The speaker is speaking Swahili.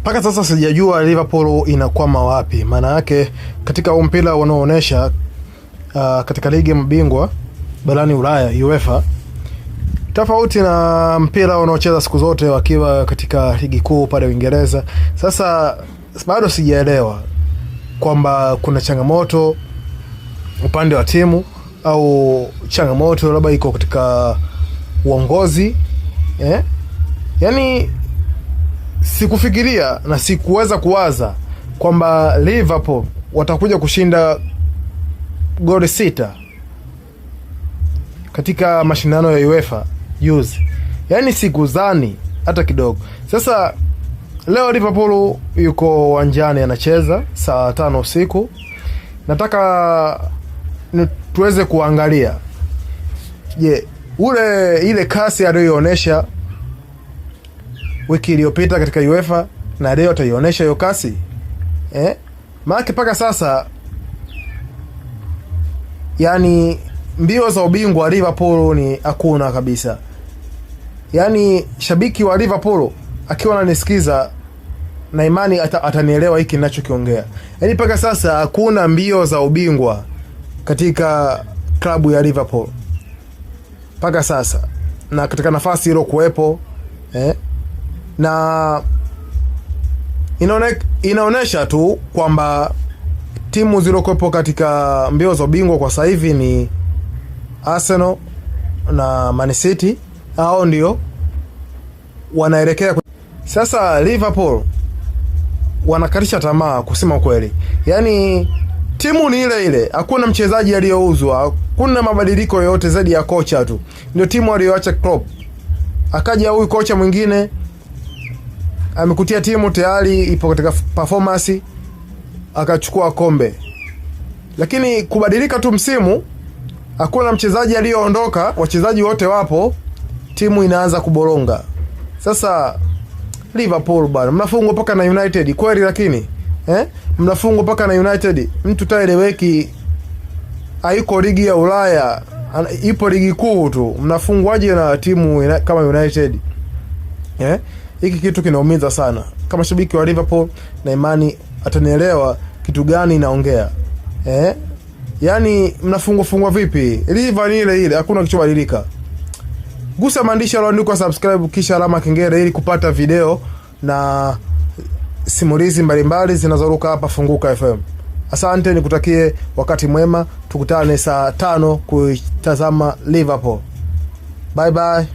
Paka sasa sijajua Liverpool inakwama wapi. Maana yake katika mpira wanaoonyesha katika ligi ya mabingwa barani Ulaya UEFA, tofauti na mpira wanaocheza siku zote wakiwa katika ligi kuu pale Uingereza. Sasa bado sijaelewa kwamba kuna changamoto upande wa timu au changamoto labda iko katika uongozi. Yaani sikufikiria na sikuweza kuwaza kwamba Liverpool watakuja kushinda goli 6 katika mashindano ya UEFA juzi. Yaani sikuzani hata kidogo. Sasa leo Liverpool yuko uwanjani anacheza saa 5 usiku. Nataka tuweze kuangalia, je, ile kasi aliyoonyesha wiki iliyopita katika UEFA na leo ataionyesha hiyo kasi? Maana paka sasa yani mbio za ubingwa Liverpool ni hakuna kabisa. Yani shabiki wa Liverpool akiwa ananisikiza na imani atanielewa hiki ninachokiongea. Yani paka sasa hakuna mbio za ubingwa katika klabu ya Liverpool paka sasa, na katika nafasi hilo kuwepo na inaonesha tu kwamba timu zilizokuwepo katika mbio za ubingwa kwa sasa hivi ni Arsenal na Man City. Hao ndio wanaelekea. Sasa Liverpool wanakatisha tamaa kusema kweli. Yaani timu ni ile ile, hakuna mchezaji aliyouzwa, hakuna mabadiliko yoyote zaidi ya kocha tu. Ndio timu aliyoacha Klopp. Akaja huyu kocha mwingine amekutia timu tayari ipo katika performance, akachukua kombe. Lakini kubadilika tu msimu, hakuna mchezaji aliyoondoka, wachezaji wote wapo, timu inaanza kuboronga. Sasa Liverpool bwana, mnafungwa paka na United kweli, lakini mnafungwa paka na United, mtu taeleweki, haiko ligi ya Ulaya, ipo ligi kuu tu, mnafungwaje na timu kama United? Hiki kitu kinaumiza sana. Kama shabiki wa Liverpool na imani atanielewa kitu gani naongea. Yaani mnafungwa vipi? Liverpool ni ile ile, hakuna kichobadilika. Gusa maandishi yaliyoandikwa subscribe kisha alama kengele ili kupata video na simulizi mbalimbali zinazoruka hapa Funguka FM. Asante, nikutakie wakati mwema. Tukutane saa 5 kuitazama Liverpool. Bye bye.